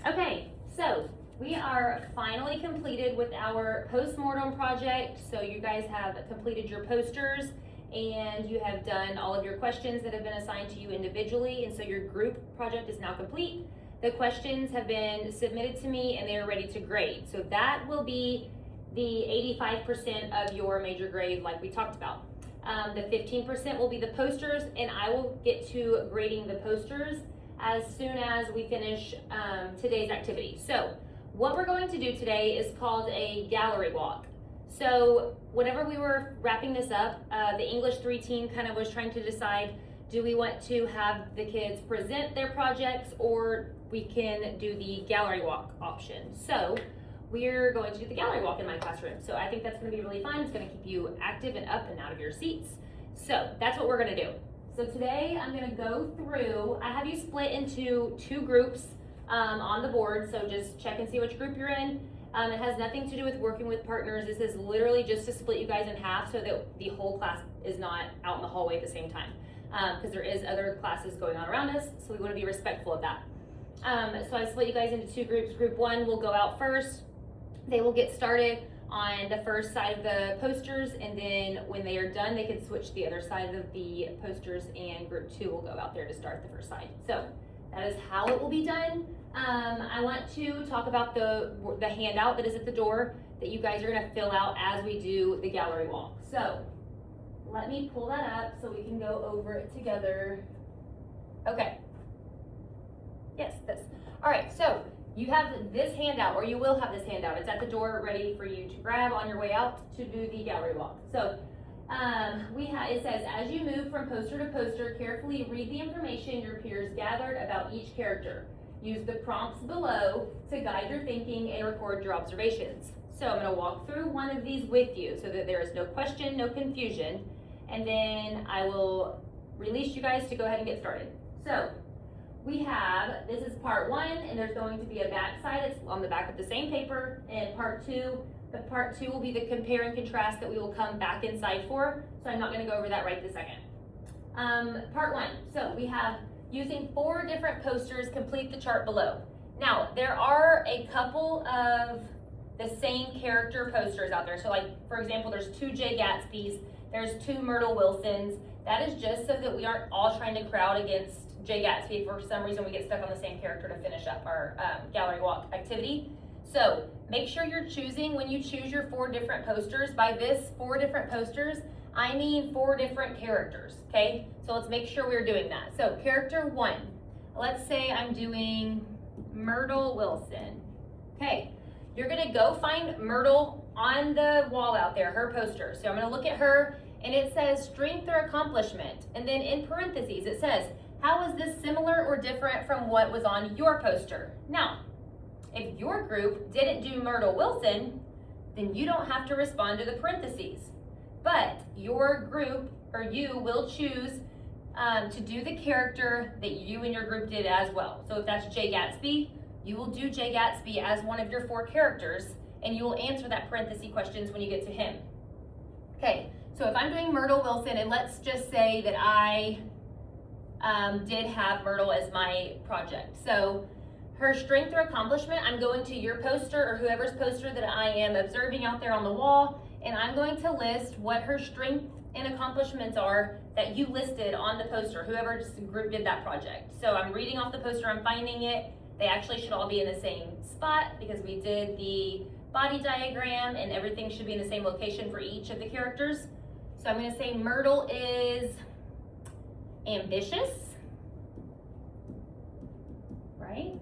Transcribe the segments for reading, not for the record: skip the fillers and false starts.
Okay, so we are finally completed with our postmortem project. So you guys have completed your posters and you have done all of your questions that have been assigned to you individually. And so your group project is now complete. The questions have been submitted to me and they are ready to grade. So that will be the 85% of your major grade like we talked about. The 15% will be the posters, and I will get to grading the posters as soon as we finish today's activity. So what we're going to do today is called a gallery walk. So whenever we were wrapping this up, the English 3 team kind of was trying to decide, do we want to have the kids present their projects or we can do the gallery walk option. So we're going to do the gallery walk in my classroom. So I think that's going to be really fun. It's going to keep you active and up and out of your seats. So that's what we're going to do. So today I'm going to go through, I have you split into 2 groups on the board. So just check and see which group you're in. It has nothing to do with working with partners. This is literally just to split you guys in half so that the whole class is not out in the hallway at the same time. Because there is other classes going on around us. So we want to be respectful of that. So I split you guys into 2 groups. Group 1 will go out first. They will get started on the first side of the posters, and then when they are done, they can switch to the other side of the posters, and group 2 will go out there to start the first side. So that is how it will be done. I want to talk about the handout that is at the door that you guys are going to fill out as we do the gallery walk. So let me pull that up so we can go over it together. Okay. Yes, this. All right, so you have this handout, or you will have this handout. It's at the door ready for you to grab on your way out to do the gallery walk. So it says, as you move from poster to poster, carefully read the information your peers gathered about each character. Use the prompts below to guide your thinking and record your observations. So I'm going to walk through one of these with you so that there is no question, no confusion, and then I will release you guys to go ahead and get started. So we have, this is part 1, and there's going to be a back side. It's on the back of the same paper. And part 2, the part 2 will be the compare and contrast that we will come back inside for. So I'm not going to go over that right this second. Part 1, so we have using 4 different posters, complete the chart below. Now, there are a couple of the same character posters out there. So like, for example, there's 2 Jay Gatsby's, there's 2 Myrtle Wilsons. That is just so that we aren't all trying to crowd against Jay Gatsby. If for some reason we get stuck on the same character to finish up our gallery walk activity. So make sure you're choosing, when you choose your 4 different posters, by this 4 different posters, I mean 4 different characters, okay? So let's make sure we're doing that. So character 1, let's say I'm doing Myrtle Wilson. Okay, you're gonna go find Myrtle on the wall out there, her poster. So I'm gonna look at her, and it says strength or accomplishment. And then in parentheses, it says, how is this similar or different from what was on your poster? Now, if your group didn't do Myrtle Wilson, then you don't have to respond to the parentheses. But your group, or you, will choose to do the character that you and your group did as well. So if that's Jay Gatsby, you will do Jay Gatsby as one of your 4 characters, and you will answer that parenthesis questions when you get to him. Okay, so if I'm doing Myrtle Wilson, and let's just say that I did have Myrtle as my project. So her strength or accomplishment, I'm going to your poster or whoever's poster that I am observing out there on the wall, and I'm going to list what her strength and accomplishments are that you listed on the poster, whoever's group did that project. So I'm reading off the poster, I'm finding it. They actually should all be in the same spot because we did the body diagram and everything should be in the same location for each of the characters. So I'm gonna say Myrtle is ambitious, right?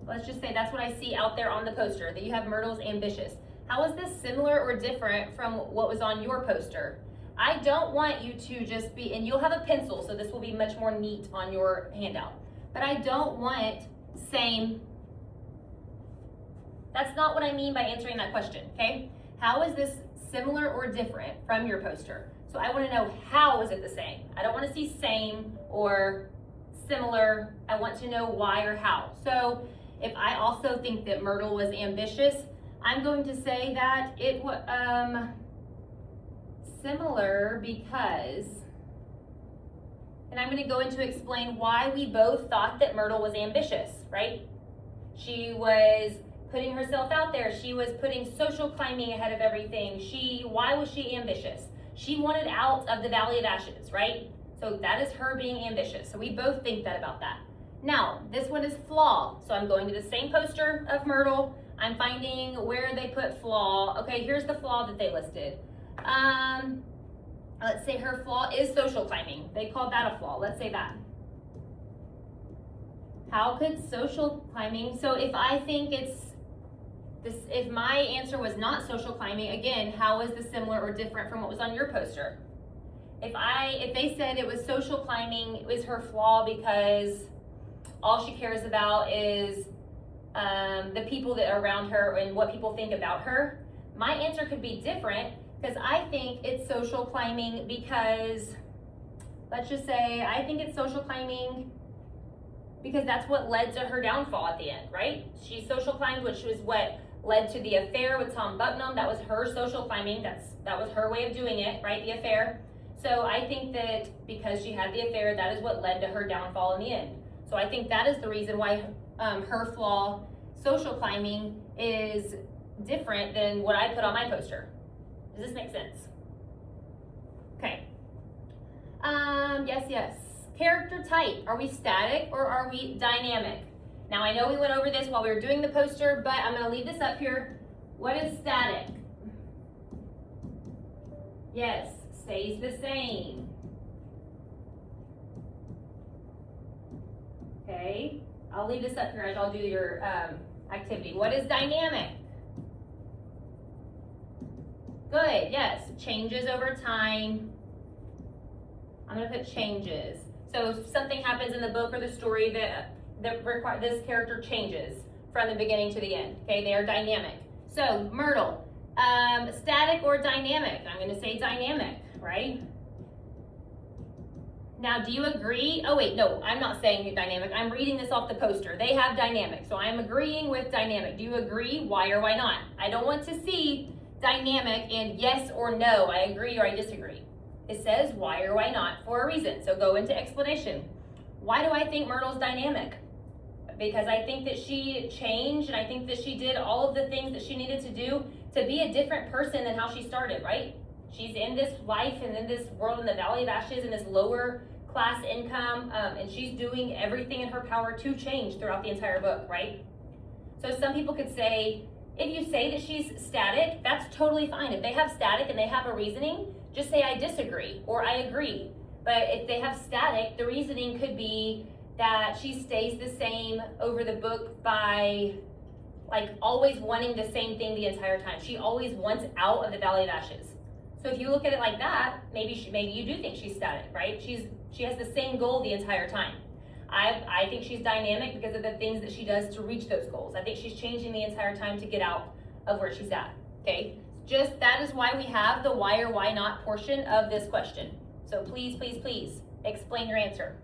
Let's just say that's what I see out there on the poster, that you have Myrtle's ambitious. How is this similar or different from what was on your poster? I don't want you to just be, and you'll have a pencil, so this will be much more neat on your handout, but I don't want same. That's not what I mean by answering that question, okay? How is this similar or different from your poster? So I want to know, how is it the same? I don't want to see same or similar. I want to know why or how. So if I also think that Myrtle was ambitious, I'm going to say that it was similar because, and I'm going to go into explain why we both thought that Myrtle was ambitious, right? She was putting herself out there. She was putting social climbing ahead of everything. Why was she ambitious? She wanted out of the Valley of Ashes, right? So that is her being ambitious. So we both think that about that. Now, this one is flaw. So I'm going to the same poster of Myrtle. I'm finding where they put flaw. Okay, here's the flaw that they listed. Let's say her flaw is social climbing. They called that a flaw. Let's say that. How could social climbing, so if I think it's this, if my answer was not social climbing, again, how is this similar or different from what was on your poster? If they said it was social climbing is her flaw because all she cares about is the people that are around her and what people think about her, my answer could be different because I think it's social climbing because, let's just say, I think it's social climbing because that's what led to her downfall at the end, right? She social climbed, which was what led to the affair with Tom Bucknam. That was her social climbing. That was her way of doing it, right? The affair. So I think that because she had the affair, that is what led to her downfall in the end. So I think that is the reason why her flaw, social climbing, is different than what I put on my poster. Does this make sense? Okay. Yes. Character type. Are we static or are we dynamic? Now I know we went over this while we were doing the poster, but I'm going to leave this up here. What is static? Yes, stays the same. Okay, I'll leave this up here as I'll do your activity. What is dynamic? Good, yes, changes over time. I'm going to put changes. So if something happens in the book or the story that this character changes from the beginning to the end. Okay, they are dynamic. So Myrtle, static or dynamic? I'm going to say dynamic, right? Now, do you agree? Oh wait, no, I'm not saying dynamic. I'm reading this off the poster. They have dynamic, so I'm agreeing with dynamic. Do you agree? Why or why not? I don't want to see dynamic and yes or no. I agree or I disagree. It says why or why not for a reason. So go into explanation. Why do I think Myrtle's dynamic? Because I think that she changed and I think that she did all of the things that she needed to do to be a different person than how she started, right? She's in this life and in this world in the Valley of Ashes in this lower class income, and she's doing everything in her power to change throughout the entire book, right? So some people could say, if you say that she's static, that's totally fine. If they have static and they have a reasoning, just say I disagree or I agree. But if they have static, the reasoning could be that she stays the same over the book by like always wanting the same thing the entire time. She always wants out of the Valley of Ashes. So if you look at it like that, maybe you do think she's static, right? She has the same goal the entire time. I think she's dynamic because of the things that she does to reach those goals. I think she's changing the entire time to get out of where she's at, okay? Just that is why we have the why or why not portion of this question. So please explain your answer.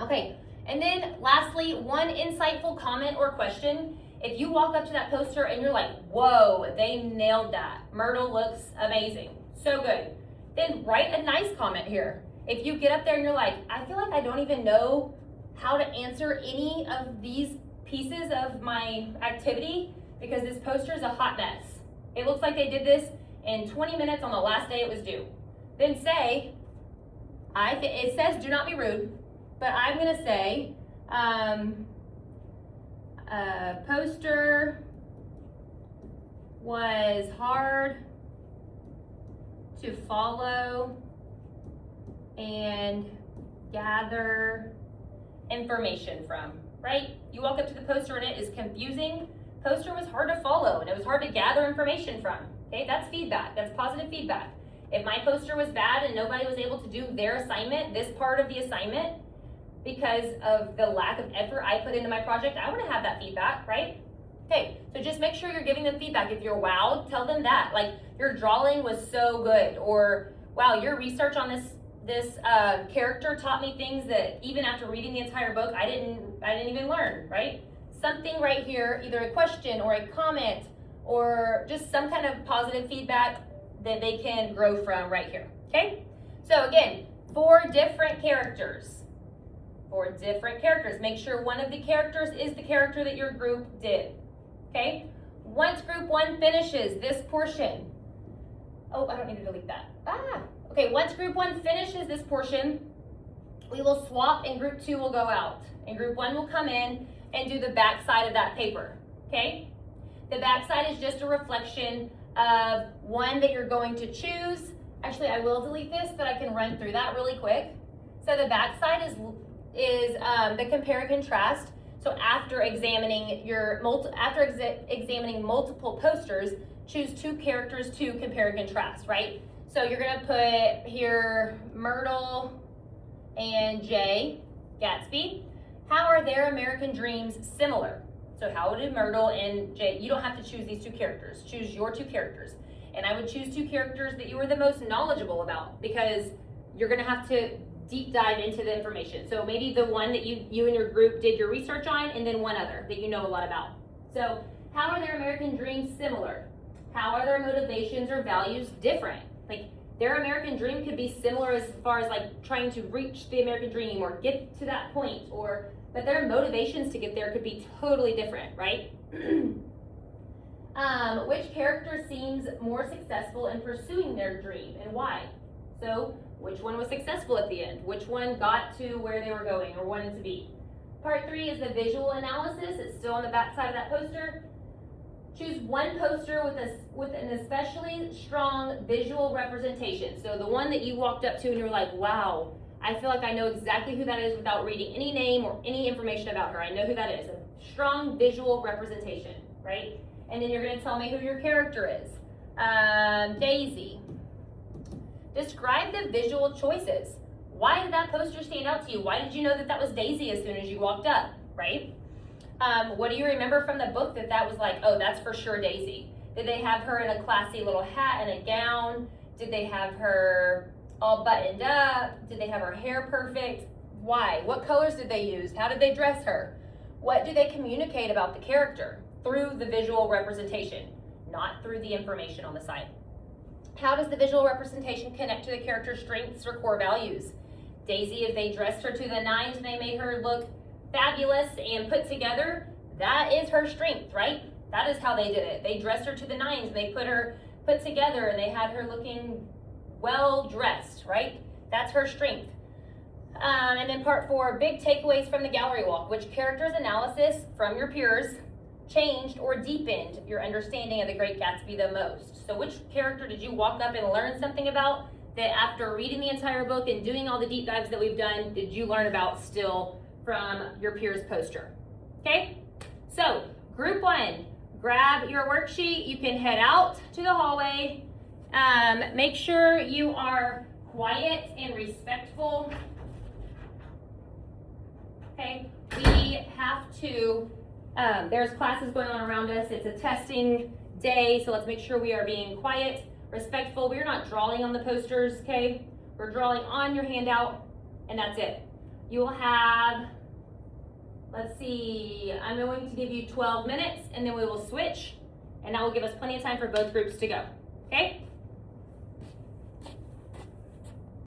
Okay, and then lastly, one insightful comment or question. If you walk up to that poster and you're like, whoa, they nailed that. Myrtle looks amazing, so good. Then write a nice comment here. If you get up there and you're like, I feel like I don't even know how to answer any of these pieces of my activity because this poster is a hot mess. It looks like they did this in 20 minutes on the last day it was due. Then say, it says do not be rude, but I'm gonna say, poster was hard to follow and gather information from, right? You walk up to the poster and it is confusing. Poster was hard to follow and it was hard to gather information from. Okay, that's feedback, that's positive feedback. If my poster was bad and nobody was able to do their assignment, this part of the assignment, because of the lack of effort I put into my project, I want to have that feedback, right? Okay, so just make sure you're giving them feedback. If you're wowed, tell them that. Like, your drawing was so good, or wow, your research on this character taught me things that even after reading the entire book, I didn't even learn, right? Something right here, either a question or a comment or just some kind of positive feedback that they can grow from right here, okay? So again, 4 different characters. for different characters. Make sure one of the characters is the character that your group did, okay? Once group 1 finishes this portion, oh, I don't need to delete that. Okay, once group 1 finishes this portion, we will swap and group 2 will go out. And group 1 will come in and do the back side of that paper, okay? The back side is just a reflection of one that you're going to choose. Actually, I will delete this, but I can run through that really quick. So the back side is the compare and contrast. So after examining examining multiple posters, choose 2 characters to compare and contrast, right? So you're gonna put here Myrtle and Jay Gatsby. How are their American dreams similar? So how do Myrtle and Jay, you don't have to choose these 2 characters, choose your 2 characters. And I would choose 2 characters that you were the most knowledgeable about, because you're gonna have to deep dive into the information. So maybe the one that you and your group did your research on, and then one other that you know a lot about. So how are their American dreams similar? How are their motivations or values different? Like their American dream could be similar as far as like trying to reach the American dream or get to that point, but their motivations to get there could be totally different, right? Which character seems more successful in pursuing their dream and why? So which one was successful at the end? Which one got to where they were going or wanted to be? Part 3 is the visual analysis. It's still on the back side of that poster. Choose one poster with an especially strong visual representation. So the one that you walked up to and you were like, wow, I feel like I know exactly who that is without reading any name or any information about her. I know who that is. A strong visual representation, right? And then you're going to tell me who your character is. Daisy. Describe the visual choices. Why did that poster stand out to you? Why did you know that that was Daisy as soon as you walked up, right? What do you remember from the book that was like, oh, that's for sure Daisy? Did they have her in a classy little hat and a gown? Did they have her all buttoned up? Did they have her hair perfect? Why? What colors did they use? How did they dress her? What do they communicate about the character? Through the visual representation, not through the information on the side. How does the visual representation connect to the character's strengths or core values? Daisy, if they dressed her to the nines and they made her look fabulous and put together, that is her strength, right? That is how they did it. They dressed her to the nines and they put together and they had her looking well dressed, right? That's her strength. And then part 4, big takeaways from the gallery walk. Which character's analysis from your peers changed or deepened your understanding of the Great Gatsby the most? So which character did you walk up and learn something about that after reading the entire book and doing all the deep dives that we've done, did you learn about still from your peers' poster? Okay, so group 1, grab your worksheet. You can head out to the hallway. Make sure you are quiet and respectful. Okay, we have to, there's classes going on around us. It's a testing day, so let's make sure we are being quiet, respectful. We're not drawing on the posters, okay? We're drawing on your handout, and that's it. You will have, let's see, I'm going to give you 12 minutes, and then we will switch, and that will give us plenty of time for both groups to go, okay?